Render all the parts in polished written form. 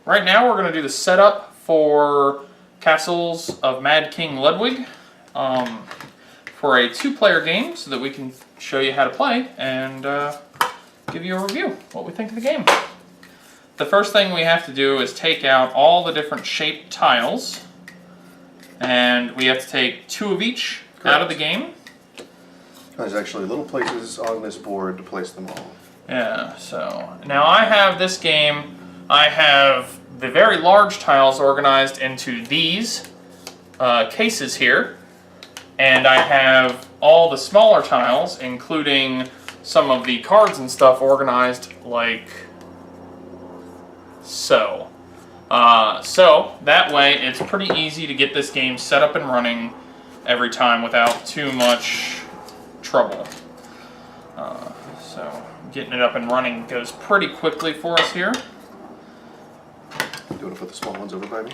right now we're going to do the setup for Castles of Mad King Ludwig for a 2-player game so that we can show you how to play and give you a review, what we think of the game. The first thing we have to do is take out all the different shaped tiles, and we have to take 2 of each out of the game. There's actually little places on this board to place them all. Yeah, so now I have this game, I have the very large tiles organized into these cases here, and I have all the smaller tiles, including some of the cards and stuff, organized like so. So that way it's pretty easy to get this game set up and running every time without too much trouble. So getting it up and running goes pretty quickly for us here. Do you want to put the small ones over by me?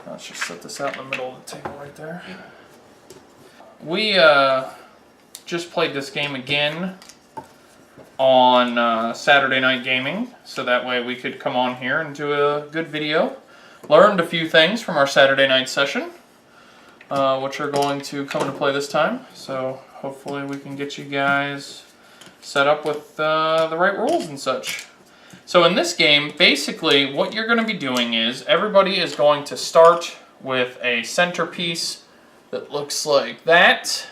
Let's just set this out in the middle of the table right there. We just played this game again on Saturday Night Gaming, so that way we could come on here and do a good video. Learned a few things from our Saturday night session, which are going to come into play this time. So hopefully we can get you guys set up with the right rules and such. So in this game, basically what you're going to be doing is everybody is going to start with a centerpiece that looks like that.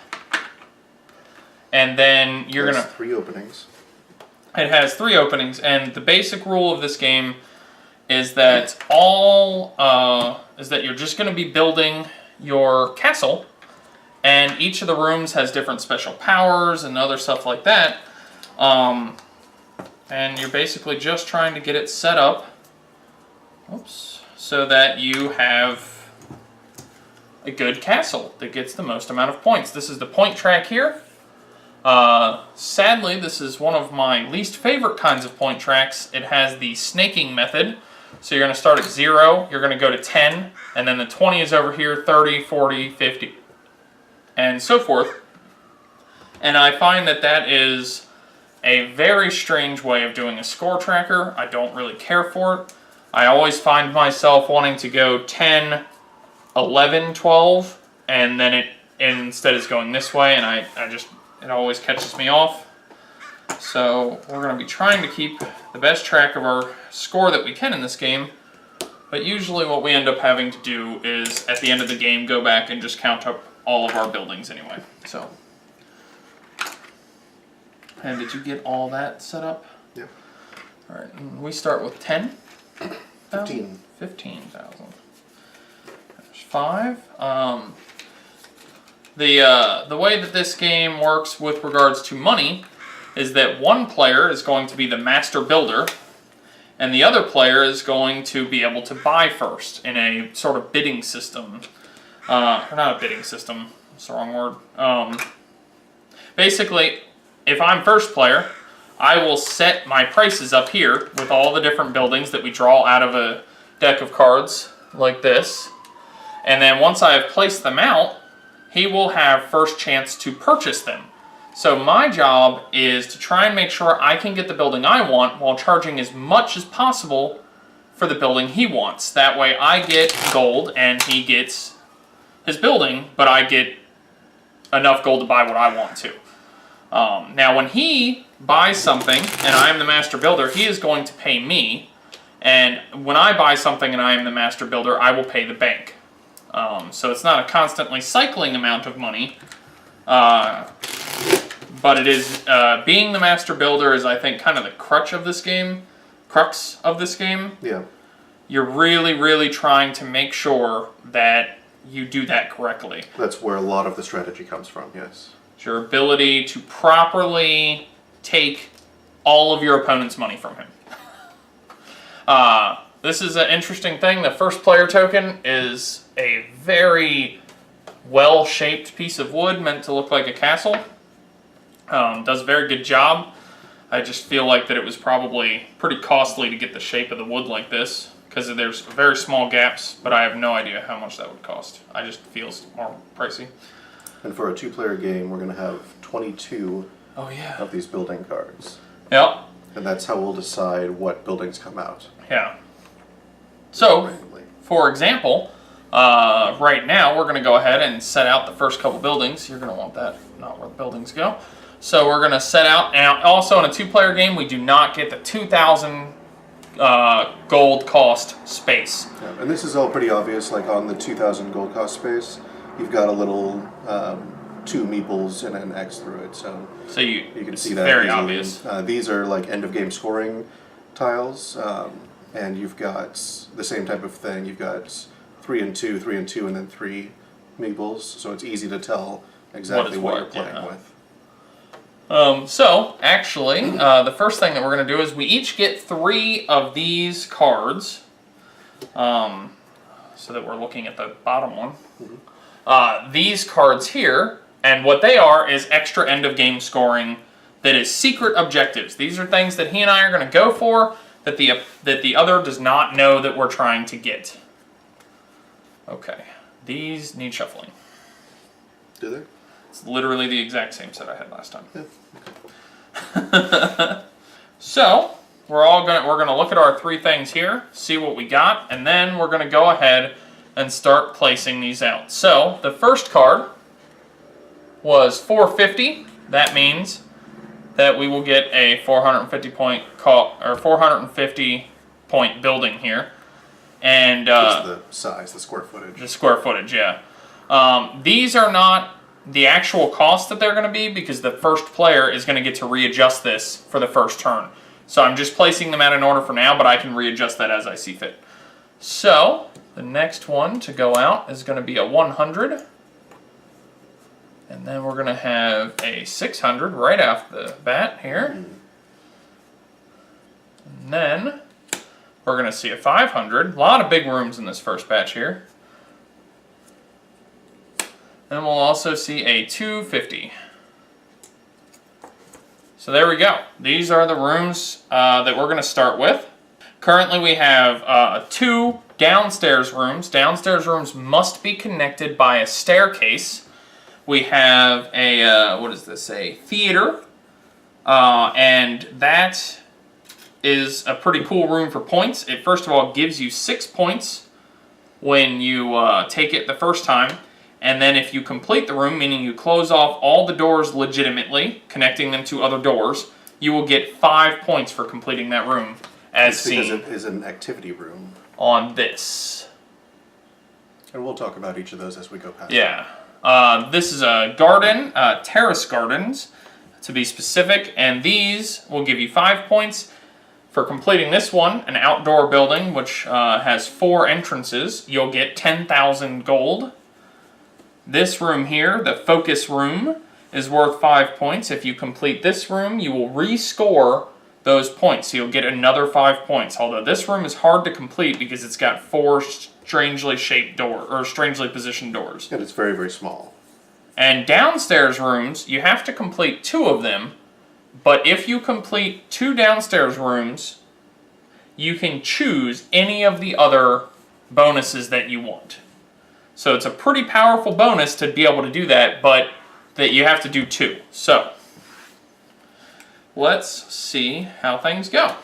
And then you're going to... 3 openings. It has 3 openings, and the basic rule of this game is that you're just going to be building your castle, and each of the rooms has different special powers and other stuff like that. And you're basically just trying to get it set up, so that you have a good castle that gets the most amount of points. This is the point track here. Sadly, this is one of my least favorite kinds of point tracks. It has the snaking method. So you're going to start at 0, you're going to go to 10, and then the 20 is over here, 30, 40, 50, and so forth. And I find that that is a very strange way of doing a score tracker. I don't really care for it. I always find myself wanting to go 10, 11, 12, and then it instead is going this way, and it always catches me off. So we're going to be trying to keep the best track of our score that we can in this game, but usually what we end up having to do is at the end of the game go back and just count up all of our buildings anyway. So, and did you get all that set up? Yeah. All right, and we start with 10. 15. 15,000. There's 5. The way that this game works with regards to money is that one player is going to be the master builder, and the other player is going to be able to buy first in a sort of bidding system. Or not a bidding system, that's the wrong word. Basically, if I'm first player, I will set my prices up here with all the different buildings that we draw out of a deck of cards like this. And then once I have placed them out, he will have first chance to purchase them. So my job is to try and make sure I can get the building I want while charging as much as possible for the building he wants. That way I get gold and he gets his building, but I get enough gold to buy what I want to. Now when he buys something and I am the master builder, he is going to pay me. And when I buy something and I am the master builder, I will pay the bank. So it's not a constantly cycling amount of money, but it is, being the master builder is, I think, kind of the crux of this game. Yeah. You're really, really trying to make sure that you do that correctly. That's where a lot of the strategy comes from, yes. It's your ability to properly take all of your opponent's money from him. This is an interesting thing. The first player token is a very well-shaped piece of wood meant to look like a castle. Does a very good job. I just feel like that it was probably pretty costly to get the shape of the wood like this, because there's very small gaps, but I have no idea how much that would cost. I just feels more pricey. And for a 2-player game, we're going to have 22 of these building cards. Yep. And that's how we'll decide what buildings come out. Yeah. So, randomly. for example, right now we're going to go ahead and set out the first couple buildings. You're going to want that, not where the buildings go. So we're going to set out, and also in a 2-player game, we do not get the 2,000 gold cost space. Yeah, and this is all pretty obvious. Like on the 2,000 gold cost space, you've got a little 2 meeples and an X through it. So you can see that very easily. obvious. These are like end of game scoring tiles, and you've got the same type of thing. You've got 3 and 2, 3 and 2, and then 3 meeples. So it's easy to tell exactly what you're playing with. So, actually, the first thing that we're going to do is we each get 3 of these cards, so that we're looking at the bottom one. Mm-hmm. These cards here, and what they are is extra end-of-game scoring that is secret objectives. These are things that he and I are going to go for that the other does not know that we're trying to get. Okay, these need shuffling. Do they? It's literally the exact same set I had last time. Yeah. So we're gonna look at our 3 things here, see what we got, and then we're gonna go ahead and start placing these out. So the first card was 450. That means that we will get a 450 point building here, and just the size, the square footage. The square footage, yeah. These are not the actual cost that they're going to be because the first player is going to get to readjust this for the first turn. So I'm just placing them out in order for now, but I can readjust that as I see fit. So the next one to go out is going to be a 100. And then we're going to have a 600 right off the bat here. And then we're going to see a 500. A lot of big rooms in this first batch here. And we'll also see a 250. So there we go. These are the rooms that we're going to start with. Currently we have 2 downstairs rooms. Downstairs rooms must be connected by a staircase. We have a, what is this, a theater. And that is a pretty cool room for points. It first of all gives you 6 points when you take it the first time. And then if you complete the room, meaning you close off all the doors legitimately, connecting them to other doors, you will get 5 points for completing that room, as seen. Because it is an activity room. On this. And we'll talk about each of those as we go past. Yeah. This is a garden, terrace gardens, to be specific, and these will give you 5 points for completing this one, an outdoor building, which has 4 entrances. You'll get 10,000 gold. This room here, the focus room, is worth 5 points. If you complete this room, you will rescore those points. So you'll get another 5 points. Although this room is hard to complete because it's got 4 strangely shaped strangely positioned doors. And it's very, very small. And downstairs rooms, you have to complete 2 of them. But if you complete 2 downstairs rooms, you can choose any of the other bonuses that you want. So it's a pretty powerful bonus to be able to do that, but that you have to do 2. So let's see how things go.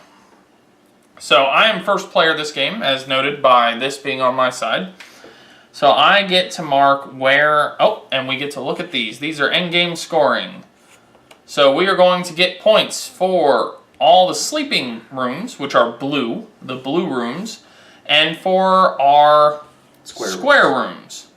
So I am first player of this game, as noted by this being on my side. So I get to mark where, and we get to look at these. These are endgame scoring. So we are going to get points for all the sleeping rooms, which are blue, the blue rooms, and for our square rooms.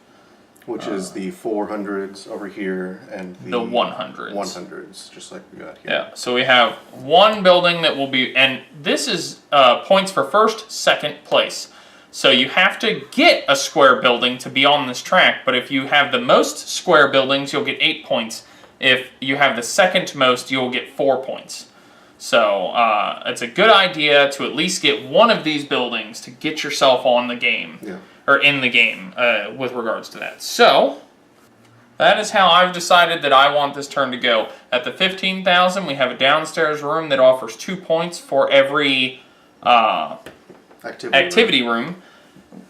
Which is the 400s over here and the 100s. 100s, just like we got here. Yeah, so we have one building that will be, and this is points for first, second place. So you have to get a square building to be on this track, but if you have the most square buildings, you'll get 8 points. If you have the second most, you'll get 4 points. So it's a good idea to at least get one of these buildings to get yourself on the game. Yeah. Or in the game with regards to that. So that is how I've decided that I want this turn to go. At the 15,000, we have a downstairs room that offers 2 points for every activity room.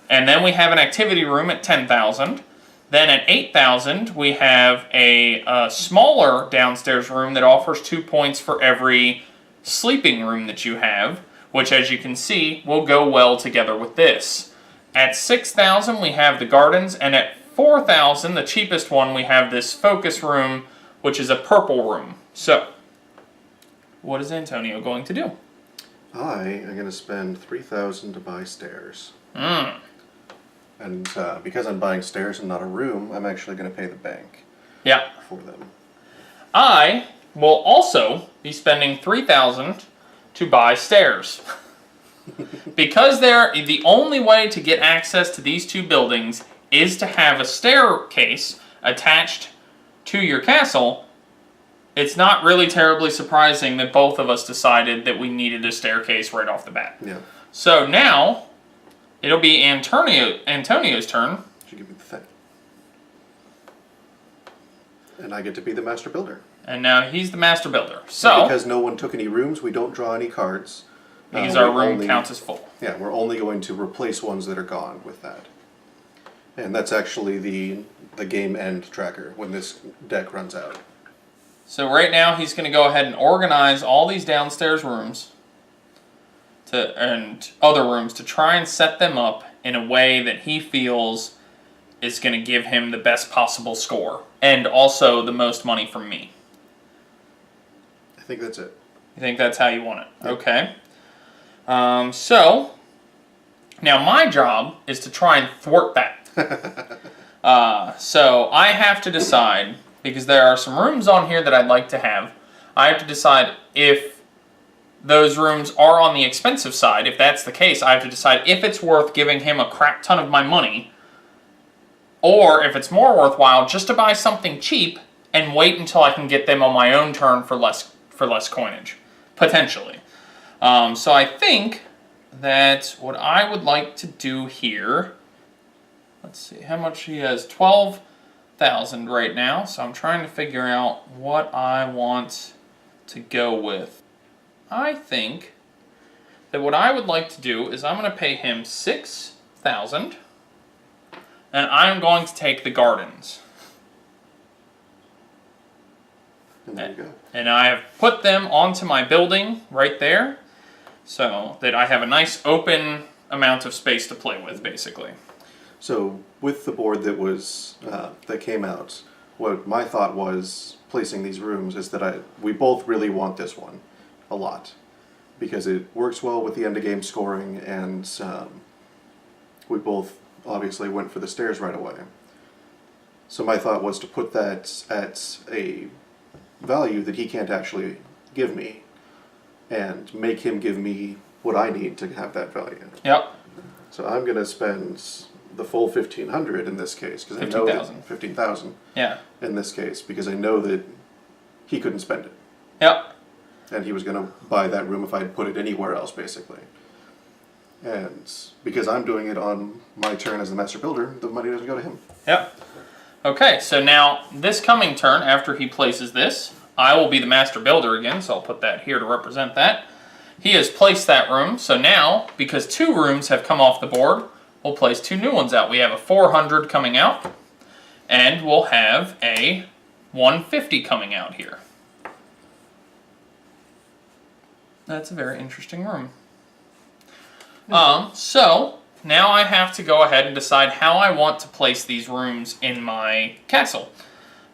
And then we have an activity room at 10,000. Then at 8,000, we have a smaller downstairs room that offers 2 points for every sleeping room that you have, which as you can see will go well together with this. At 6,000 we have the gardens, and at 4,000, the cheapest one, we have this focus room, which is a purple room. So, what is Antonio going to do? I am going to spend 3,000 to buy stairs. And because I'm buying stairs and not a room, I'm actually going to pay the bank. Yeah. For them. I will also be spending 3,000 to buy stairs. Because they're the only way to get access to these two buildings is to have a staircase attached to your castle. It's not really terribly surprising that both of us decided that we needed a staircase right off the bat. Yeah. So now, it'll be Antonio's turn. Should give me the thing. And I get to be the master builder. And now he's the master builder. So, because no one took any rooms, we don't draw any cards. Because our room counts as full. Yeah, we're only going to replace ones that are gone with that. And that's actually the game end tracker when this deck runs out. So right now he's going to go ahead and organize all these downstairs rooms and other rooms to try and set them up in a way that he feels is going to give him the best possible score. And also the most money from me. I think that's it. You think that's how you want it? Yep. Okay. So, now my job is to try and thwart that. So I have to decide, because there are some rooms on here that I'd like to have, I have to decide if those rooms are on the expensive side. If that's the case, I have to decide if it's worth giving him a crap ton of my money, or if it's more worthwhile just to buy something cheap and wait until I can get them on my own turn for less coinage, potentially. So I think that what I would like to do here, let's see, how much he has, 12,000 right now, so I'm trying to figure out what I want to go with. I think that what I would like to do is I'm going to pay him 6,000, and I'm going to take the gardens. And there you go. And I have put them onto my building right there, so that I have a nice open amount of space to play with, basically. So with the board that was that came out, what my thought was placing these rooms is that we both really want this one a lot because it works well with the end of game scoring, and we both obviously went for the stairs right away. So my thought was to put that at a value that he can't actually give me, and make him give me what I need to have that value. Yep. So I'm going to spend the full 1,500 in this case, because I know 15,000. Yeah. In this case, because I know that he couldn't spend it, Yep. and he was going to buy that room if I had put it anywhere else, basically. And because I'm doing it on my turn as the master builder, the money doesn't go to him. Yep. Okay, so now this coming turn, after he places this, I will be the master builder again, so I'll put that here to represent that. He has placed that room, so now, because two rooms have come off the board, we'll place two new ones out. We have a 400 coming out, and we'll have a 150 coming out here. That's a very interesting room. So now I have to go ahead and decide how I want to place these rooms in my castle.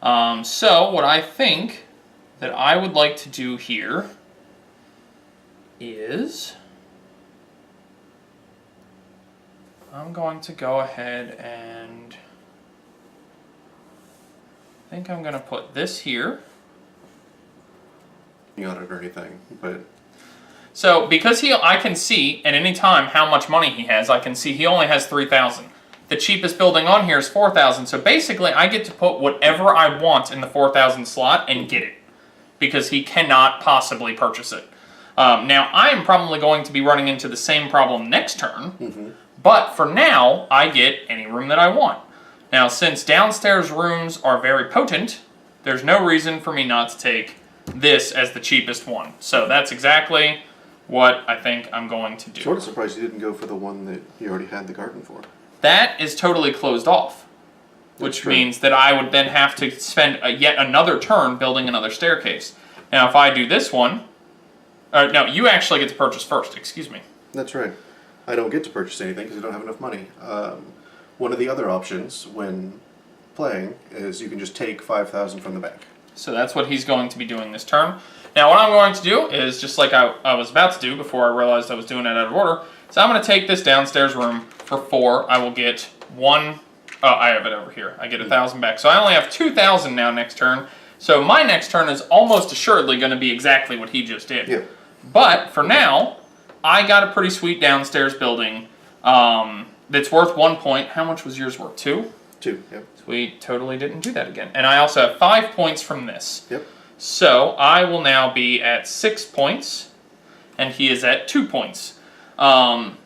So what I think that I would like to do here is I'm going to go ahead and I think I'm going to put this here. On it or anything, but so because I can see at any time how much money he has. I can see he only has 3,000. The cheapest building on here is 4,000. So basically I get to put whatever I want in the 4,000 slot and get it, because he cannot possibly purchase it. Now I am probably going to be running into the same problem next turn, but for now I get any room that I want. Now since downstairs rooms are very potent, there's no reason for me not to take this as the cheapest one. So that's exactly what I think I'm going to do. sort of surprised you didn't go for the one that you already had the garden for. That is totally closed off, which means that I would then have to spend yet another turn building another staircase. Now if I do this one, No, you actually get to purchase first. Excuse me. That's right. I don't get to purchase anything because I don't have enough money. One of the other options when playing is you can just take 5,000 from the bank. So that's what he's going to be doing this turn. Now, what I'm going to do is, just like I was about to do before I realized I was doing it out of order, so I'm going to take this downstairs room for 4. I will get 1. Oh, I have it over here. I get 1,000 back. So I only have 2,000 now next turn. So my next turn is almost assuredly going to be exactly what he just did. Yeah. But for now, I got a pretty sweet downstairs building that's worth 1 point. How much was yours worth? 2? 2, yep. So we totally didn't do that again. And I also have 5 points from this. Yep. So I will now be at 6 points, and he is at 2 points. And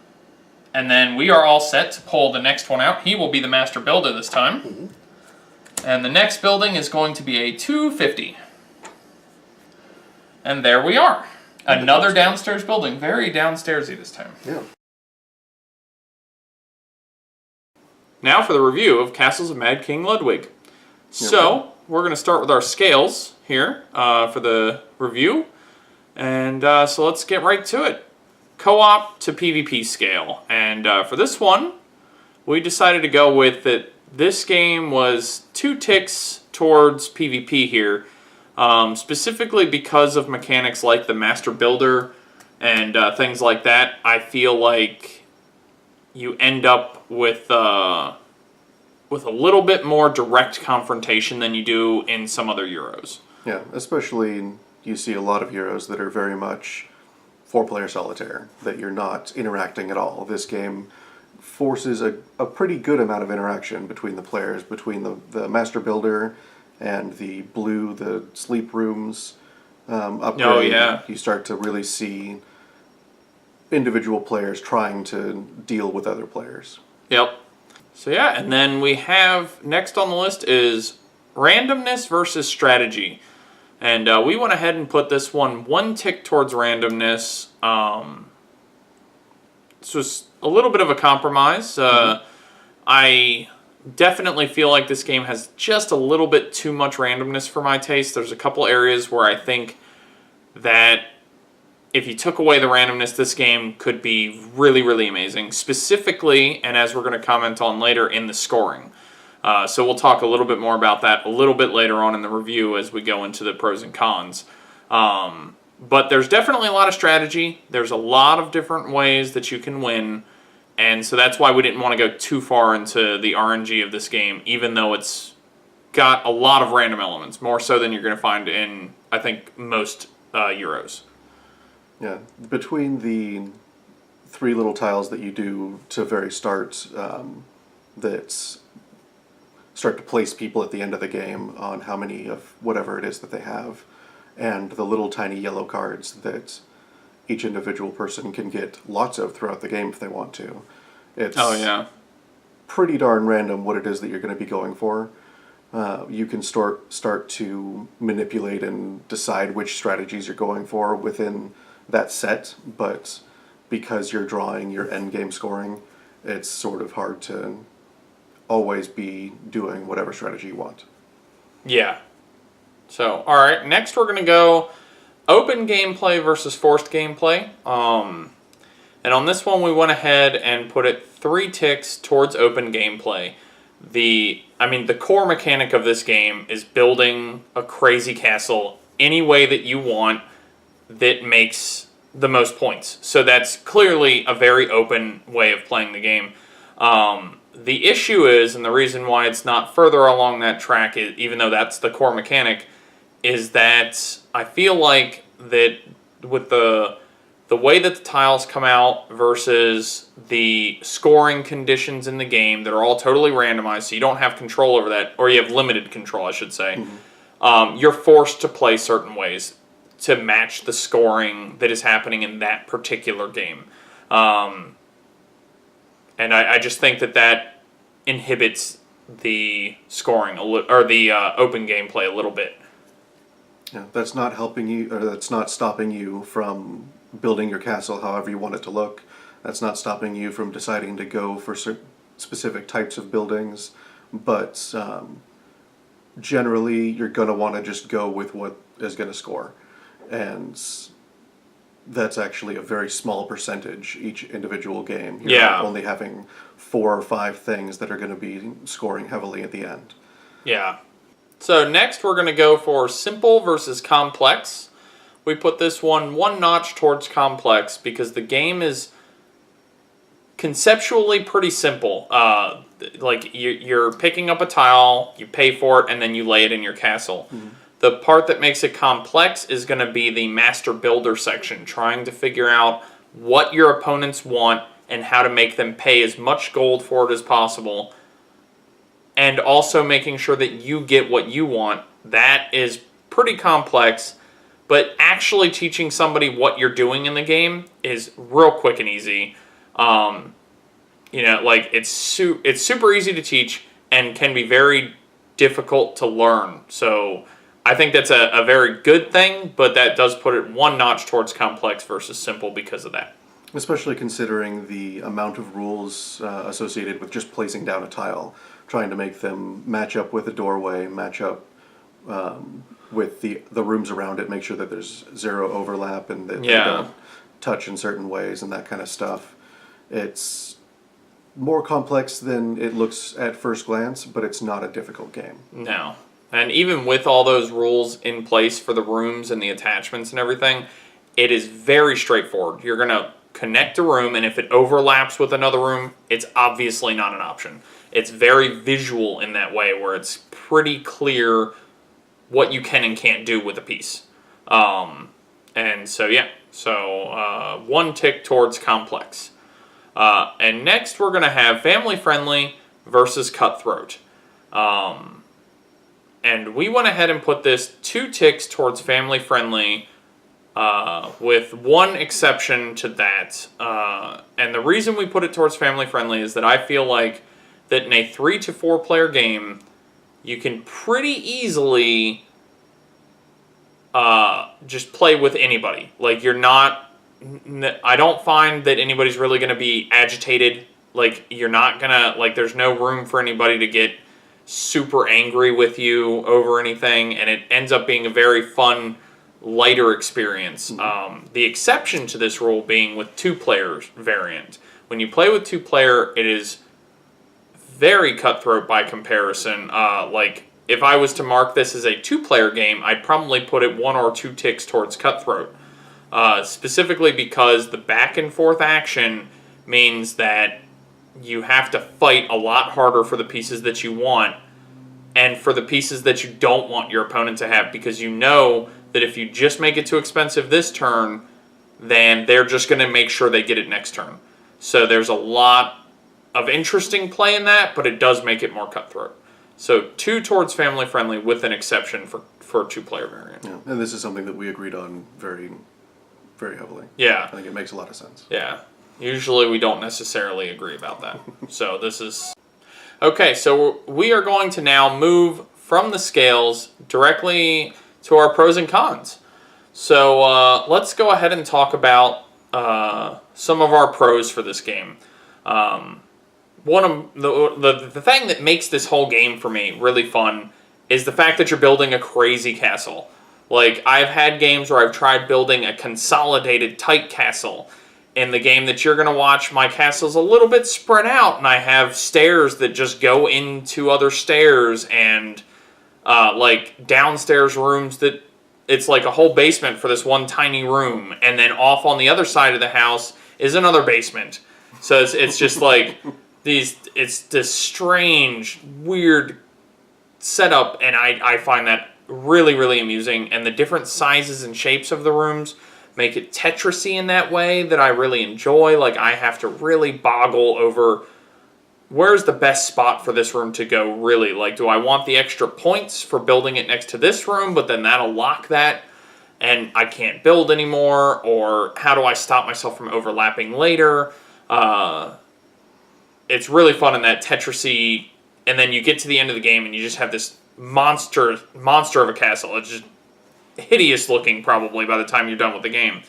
then we are all set to pull the next one out. He will be the master builder this time. Mm-hmm. And the next building is going to be a 250. And there we are. Another downstairs building. Very downstairsy this time. Yeah. Now for the review of Castles of Mad King Ludwig. So, we're going to start with our scales here for the review. And so let's get right to it. Co-op to PvP scale. And for this one, we decided to go with that this game was 2 ticks towards PvP here. Specifically because of mechanics like the Master Builder and things like that. I feel like you end up with a little bit more direct confrontation than you do in some other Euros. Yeah, especially you see a lot of Euros that are very much 4-player solitaire, that you're not interacting at all. This game forces a pretty good amount of interaction between the players, between the Master Builder and the sleep rooms upgrade. Oh, yeah. You start to really see individual players trying to deal with other players. Yep. So yeah, and then we have, next on the list is randomness versus strategy. And we went ahead and put this one tick towards randomness. This was a little bit of a compromise. I definitely feel like this game has just a little bit too much randomness for my taste. There's a couple areas where I think that if you took away the randomness, this game could be really, really amazing. Specifically, and as we're going to comment on later, in the scoring. So we'll talk a little bit more about that a little bit later on in the review as we go into the pros and cons. But there's definitely a lot of strategy. There's a lot of different ways that you can win. And so that's why we didn't want to go too far into the RNG of this game, even though it's got a lot of random elements, more so than you're going to find in, I think, most Euros. Yeah, between the 3 little tiles that you do to very start that start to place people at the end of the game on how many of whatever it is that they have, and the little tiny yellow cards that each individual person can get lots of throughout the game if they want to. It's pretty darn random what it is that you're going to be going for. You can start to manipulate and decide which strategies you're going for within that set, but because you're drawing your end game scoring, it's sort of hard to always be doing whatever strategy you want. Yeah. So, alright, next we're going to go open gameplay versus forced gameplay. And on this one we went ahead and put it 3 ticks towards open gameplay. The core mechanic of this game is building a crazy castle any way that you want that makes the most points. So that's clearly a very open way of playing the game. The issue is, and the reason why it's not further along that track, even though that's the core mechanic, is that I feel like that with the way that the tiles come out versus the scoring conditions in the game that are all totally randomized, so you don't have control over that, or you have limited control, I should say, you're forced to play certain ways to match the scoring that is happening in that particular game. And I just think that inhibits the scoring, or the open gameplay a little bit. Yeah, that's not helping you, or that's not stopping you from building your castle however you want it to look. That's not stopping you from deciding to go for specific types of buildings, but generally you're going to want to just go with what is going to score. And that's actually a very small percentage each individual game. Yeah. Only having 4 or 5 things that are going to be scoring heavily at the end. Yeah. So next we're going to go for simple versus complex. We put this one notch towards complex because the game is conceptually pretty simple. Like you're picking up a tile, you pay for it, and then you lay it in your castle. Mm-hmm. The part that makes it complex is going to be the master builder section, trying to figure out what your opponents want and how to make them pay as much gold for it as possible, and also making sure that you get what you want. That is pretty complex, but actually teaching somebody what you're doing in the game is real quick and easy. Like it's super easy to teach and can be very difficult to learn. So I think that's a very good thing, but that does put it one notch towards complex versus simple because of that. Especially considering the amount of rules associated with just placing down a tile, trying to make them match up with a doorway, match up with the rooms around it, make sure that there's zero overlap and that they don't touch in certain ways and that kind of stuff. It's more complex than it looks at first glance, but it's not a difficult game. No. And even with all those rules in place for the rooms and the attachments and everything, it is very straightforward. You're going to connect a room, and if it overlaps with another room, it's obviously not an option. It's very visual in that way, where it's pretty clear what you can and can't do with a piece. And so, yeah. So, one tick towards complex. And next we're going to have family-friendly versus cutthroat. And we went ahead and put this 2 ticks towards family-friendly, with one exception to that. And the reason we put it towards family-friendly is that I feel like that in a 3 to 4 player game, you can pretty easily just play with anybody. Like, you're not... I don't find that anybody's really going to be agitated. Like, you're not going to... Like, there's no room for anybody to get super angry with you over anything, and it ends up being a very fun, lighter experience. Mm-hmm. The exception to this rule being with 2 players variant. When you play with 2 player, it is very cutthroat by comparison. Like, if I was to mark this as a 2 player game, I'd probably put it 1 or 2 ticks towards cutthroat. Specifically because the back and forth action means that you have to fight a lot harder for the pieces that you want and for the pieces that you don't want your opponent to have, because you know that if you just make it too expensive this turn, then they're just going to make sure they get it next turn. So there's a lot of interesting play in that, but it does make it more cutthroat. So 2 towards family friendly with an exception for a 2 player variant. Yeah, and this is something that we agreed on very, very heavily. Yeah. I think it makes a lot of sense. Yeah. Usually we don't necessarily agree about that. So this is... Okay, so we are going to now move from the scales directly to our pros and cons. So let's go ahead and talk about some of our pros for this game. One of the thing that makes this whole game for me really fun is the fact that you're building a crazy castle. Like, I've had games where I've tried building a consolidated tight castle. In the game that you're going to watch, my castle's a little bit spread out, and I have stairs that just go into other stairs, and like downstairs rooms that it's like a whole basement for this one tiny room, and then off on the other side of the house is another basement. So it's just like it's this strange, weird setup, and I find that really, really amusing. And the different sizes and shapes of the rooms make it Tetris-y in that way that I really enjoy. Like, I have to really boggle over where's the best spot for this room to go, really. Like, do I want the extra points for building it next to this room, but then that'll lock that and I can't build anymore? Or how do I stop myself from overlapping later? It's really fun in that Tetris-y, and then you get to the end of the game and you just have this monster of a castle. It's just hideous looking probably by the time you're done with the game.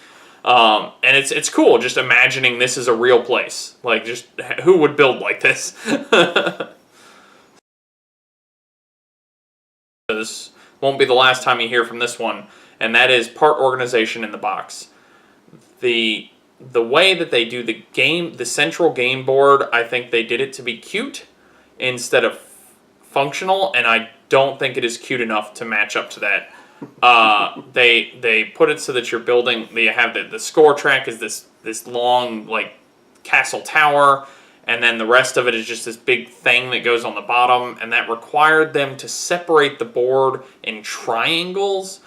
And it's cool just imagining this is a real place. Like, just who would build like this? This won't be the last time you hear from this one, and that is part organization in the box. the way that they do the central game board, I think they did it to be cute instead of functional, and I don't think it is cute enough to match up to that. They put it so that you're building. They have the score track is this long like castle tower, and then the rest of it is just this big thing that goes on the bottom, and that required them to separate the board in triangles,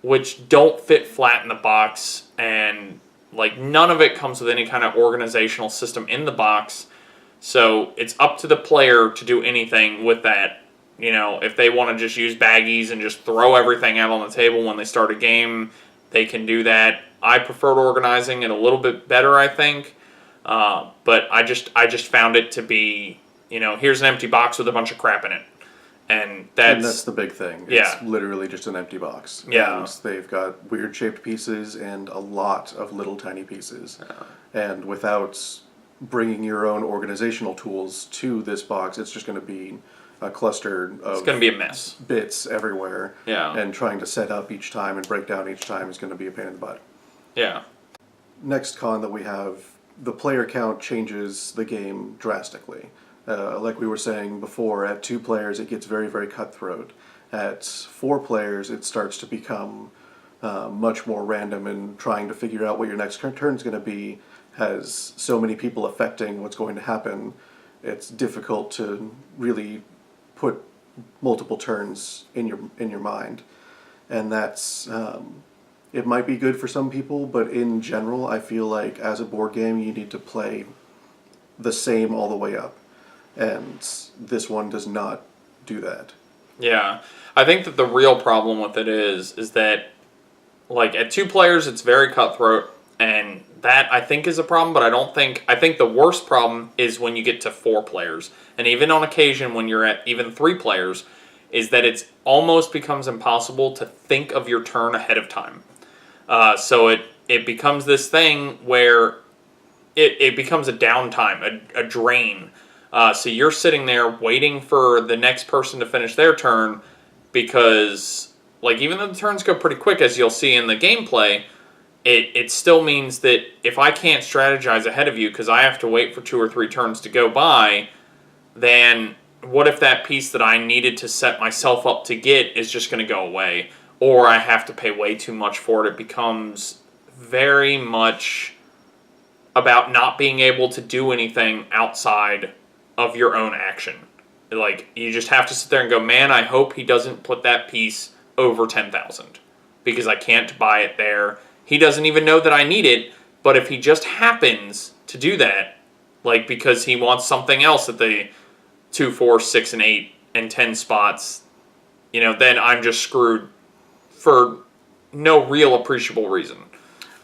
which don't fit flat in the box, and like none of it comes with any kind of organizational system in the box. So it's up to the player to do anything with that. You know, if they want to just use baggies and just throw everything out on the table when they start a game, they can do that. I preferred organizing it a little bit better, I think. But I just found it to be, you know, here's an empty box with a bunch of crap in it. And that's the big thing. Yeah. It's literally just an empty box. Yeah. And they've got weird shaped pieces and a lot of little tiny pieces. And without bringing your own organizational tools to this box, it's just going to be a cluster of it's going to be a mess. Bits everywhere. Yeah. And trying to set up each time and break down each time is going to be a pain in the butt. Yeah. Next con that we have, the player count changes the game drastically. Like we were saying before, at 2 players it gets very, very cutthroat. At 4 players it starts to become much more random, and trying to figure out what your next turn is going to be has so many people affecting what's going to happen. It's difficult to really put multiple turns in your mind, and that's it might be good for some people, but in general I feel like as a board game you need to play the same all the way up, and this one does not do that. Yeah, I think that the real problem with it is that like at 2 players it's very cutthroat, and that I think is a problem, but I think the worst problem is when you get to 4 players. And even on occasion when you're at even 3 players, is that it's almost becomes impossible to think of your turn ahead of time. So it becomes this thing where it becomes a downtime, a drain. So you're sitting there waiting for the next person to finish their turn, because like even though the turns go pretty quick, as you'll see in the gameplay, it still means that if I can't strategize ahead of you because I have to wait for 2 or 3 turns to go by, then what if that piece that I needed to set myself up to get is just going to go away, or I have to pay way too much for it? It becomes very much about not being able to do anything outside of your own action. Like, you just have to sit there and go, man, I hope he doesn't put that piece over 10,000 because I can't buy it there. He doesn't even know that I need it, but if he just happens to do that, like because he wants something else at the 2, 4, 6, and 8 and 10 spots, you know, then I'm just screwed for no real appreciable reason.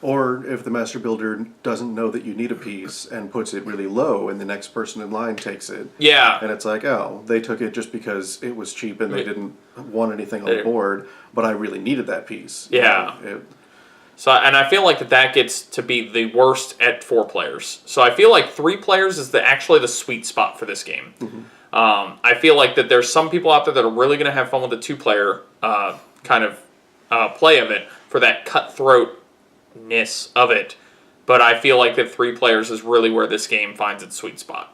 Or if the master builder doesn't know that you need a piece and puts it really low and the next person in line takes it. Yeah. And it's like, oh, they took it just because it was cheap and they didn't want anything on the board, but I really needed that piece. Yeah. You know, So, and I feel like that gets to be the worst at 4 players. So I feel like 3 players is actually the sweet spot for this game. Mm-hmm. I feel like that there's some people out there that are really going to have fun with the 2-player kind of play of it for that cutthroatness of it. But I feel like that 3 players is really where this game finds its sweet spot.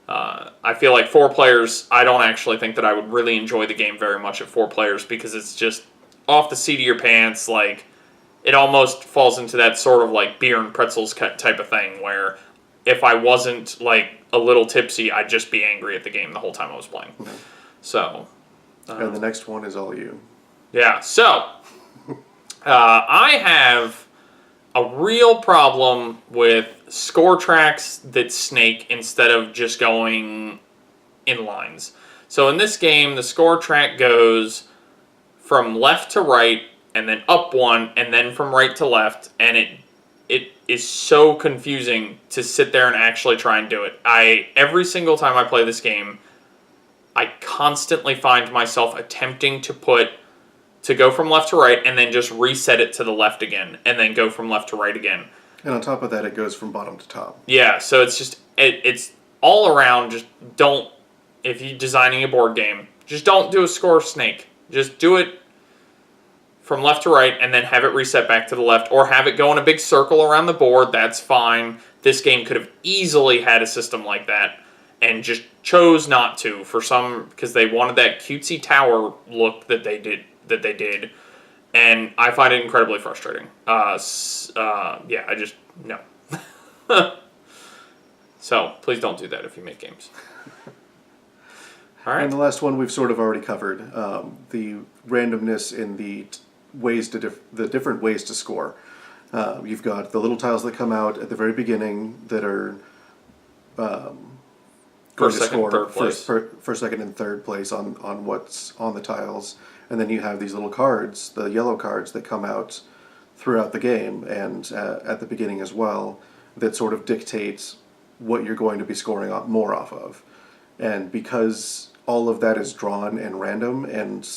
I feel like 4 players, I don't actually think that I would really enjoy the game very much at 4 players because it's just off the seat of your pants, like... It almost falls into that sort of like beer and pretzels type of thing where if I wasn't like a little tipsy, I'd just be angry at the game the whole time I was playing. Mm-hmm. So. And the next one is all you. Yeah, so. I have a real problem with score tracks that snake instead of just going in lines. So in this game, the score track goes from left to right, and then up 1, and then from right to left, and it is so confusing to sit there and actually try and do it. Every single time I play this game, I constantly find myself attempting to go from left to right, and then just reset it to the left again, and then go from left to right again. And on top of that, it goes from bottom to top. Yeah, so it's just, it's all around, just don't, if you're designing a board game, just don't do a score snake. Just do it from left to right and then have it reset back to the left, or have it go in a big circle around the board. That's fine. This game could have easily had a system like that and just chose not to because they wanted that cutesy tower look that they did. And I find it incredibly frustrating. I just, no. So, please don't do that if you make games. All right. And the last one we've sort of already covered, the randomness in the different ways to score. You've got the little tiles that come out at the very beginning that are First, second, third place. First, second, and third place on what's on the tiles. And then you have these little cards, the yellow cards that come out throughout the game and at the beginning as well, that sort of dictate what you're going to be scoring more off of. And because all of that is drawn and random, and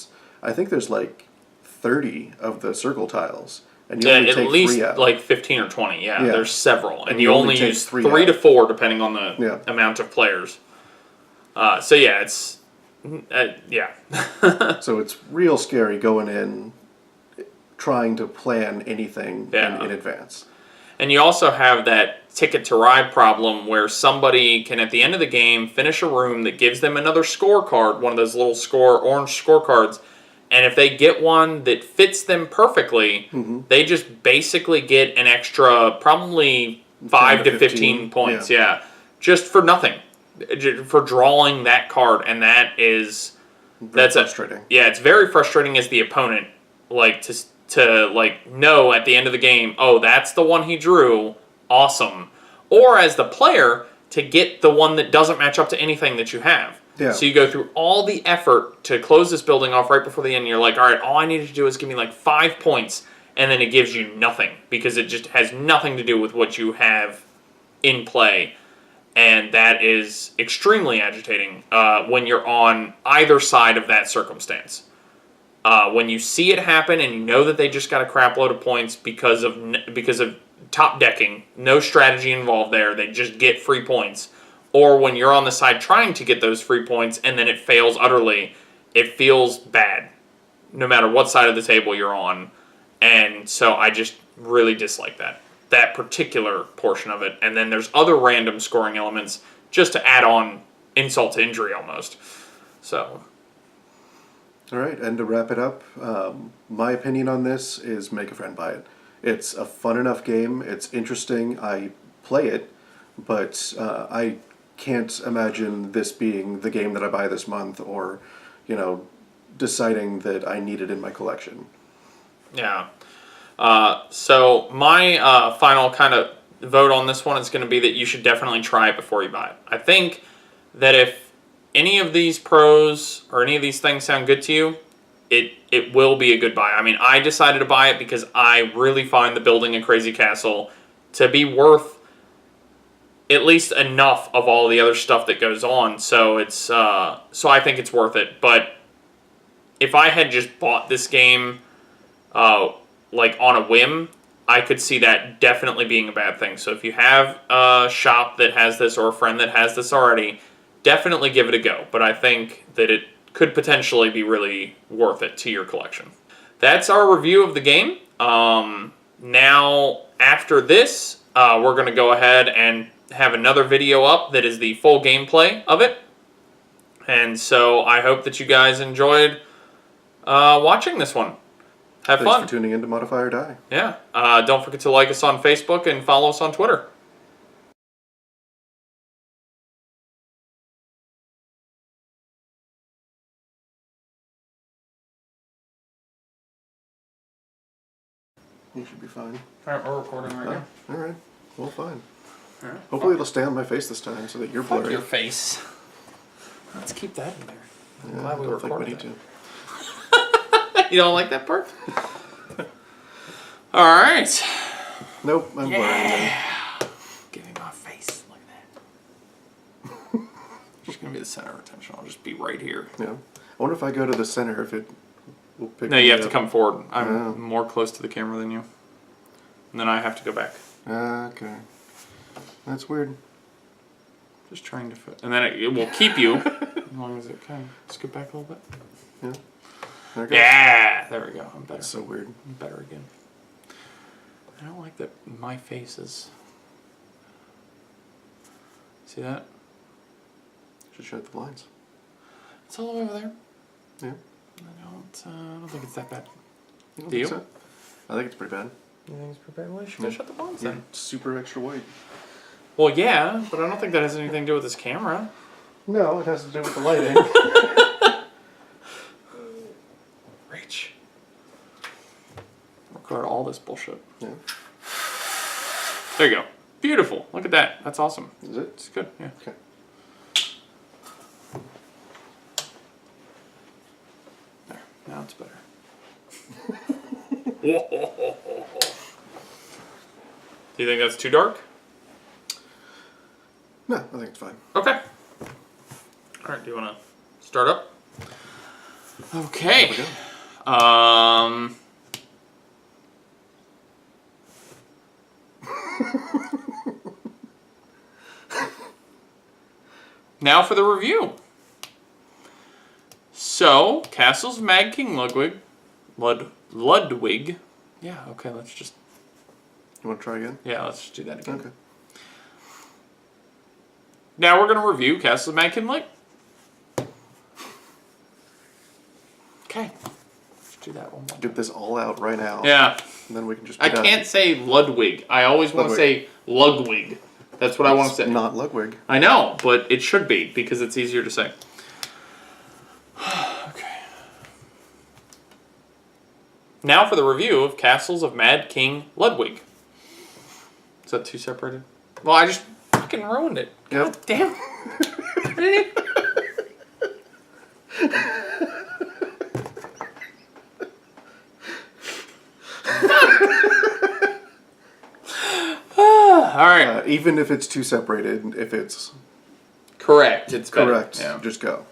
I think there's like 30 of the circle tiles. And you only at take least 3 out. like 15 or 20, yeah. There's several. And you only only take use 3 3 to out. 4 depending on the amount of players. So yeah, it's... So it's real scary going in, trying to plan anything in advance. And you also have that Ticket to Ride problem where somebody can, at the end of the game, finish a room that gives them another scorecard, one of those little orange scorecards, and if they get one that fits them perfectly, they just basically get an extra probably 5 to 15 points, just for nothing. For drawing that card, and that's frustrating. It's very frustrating as the opponent, to know at the end of the game, oh, that's the one he drew, awesome. Or as the player, to get the one that doesn't match up to anything that you have. Yeah. So you go through all the effort to close this building off right before the end, and you're like, all right, all I need to do is give me like 5 points, and then it gives you nothing, because it just has nothing to do with what you have in play. And that is extremely agitating when you're on either side of that circumstance. When you see it happen and you know that they just got a crap load of points because of top decking, no strategy involved there, they just get free points. Or when you're on the side trying to get those free points and then it fails utterly, it feels bad, no matter what side of the table you're on. And so I just really dislike that particular portion of it. And then there's other random scoring elements just to add on insult to injury almost. So. All right, and to wrap it up, my opinion on this is make a friend buy it. It's a fun enough game. It's interesting. I play it, but I can't imagine this being the game that I buy this month, or, deciding that I need it in my collection. Yeah. So my final kind of vote on this one is going to be that you should definitely try it before you buy it. I think that if any of these pros or any of these things sound good to you, it will be a good buy. I mean, I decided to buy it because I really find the building a crazy castle to be worth at least enough of all the other stuff that goes on. So so I think it's worth it. But if I had just bought this game on a whim, I could see that definitely being a bad thing. So if you have a shop that has this or a friend that has this already, definitely give it a go. But I think that it could potentially be really worth it to your collection. That's our review of the game. Now, after this, we're going to go ahead and have another video up that is the full gameplay of it. And so I hope that you guys enjoyed watching this one. Have fun. Thanks for tuning in to Modify or Die. Yeah. Don't forget to like us on Facebook and follow us on Twitter. You should be fine. All right, we're recording right now. All right. Well, fine. All right. Hopefully it'll stay on my face this time so that you're Fuck blurry. your face. Let's keep that in there. I'm glad we I don't think recorded we need that. You don't like that part? All right. Nope, I'm blurry. Give me my face. Look at that. Just gonna be the center of attention. I'll just be right here. Yeah. I wonder if I go to the center if it will pick No, me you have up. to come forward. I'm more close to the camera than you. And then I have to go back. Okay. That's weird. Just trying to fit. And then it will keep you as long as it can. Scoot back a little bit. Yeah. There it goes. Yeah, there we go. I'm better. That's so weird. I'm better again. I don't like that my face is. See that? Should shut the blinds. It's all the way over there. Yeah. I don't think it's that bad. You don't Do you? think so? I think it's pretty bad. You think it's pretty bad? Well, you should shut the blinds You're then. super extra white. Well, yeah, but I don't think that has anything to do with this camera. No, it has to do with the lighting. Reach. Record all this bullshit. Yeah. There you go. Beautiful. Look at that. That's awesome. Is it? It's good. Yeah. Okay. There. Now it's better. Do you think that's too dark? No, I think it's fine. Okay. All right. Do you want to start up? Okay. There we go. Now for the review. So, Castles of Mad King Ludwig. Ludwig. Yeah, okay, let's just... You want to try again? Yeah, let's just do that again. Okay. Now we're going to review Castles of Mad King Ludwig. Okay. Let's do that one more. Get this all out right now. Yeah. And then we can just I be done. can't say Ludwig. I always want to say Ludwig. That's what I want to say. Not Ludwig. I know, but it should be because it's easier to say. Okay. Now for the review of Castles of Mad King Ludwig. Is that too separated? Well, I just fucking ruined it. Yep. God damn. I didn't even... All right. Even if it's too separated, if it's Correct. It's better. correct, Yeah. just go.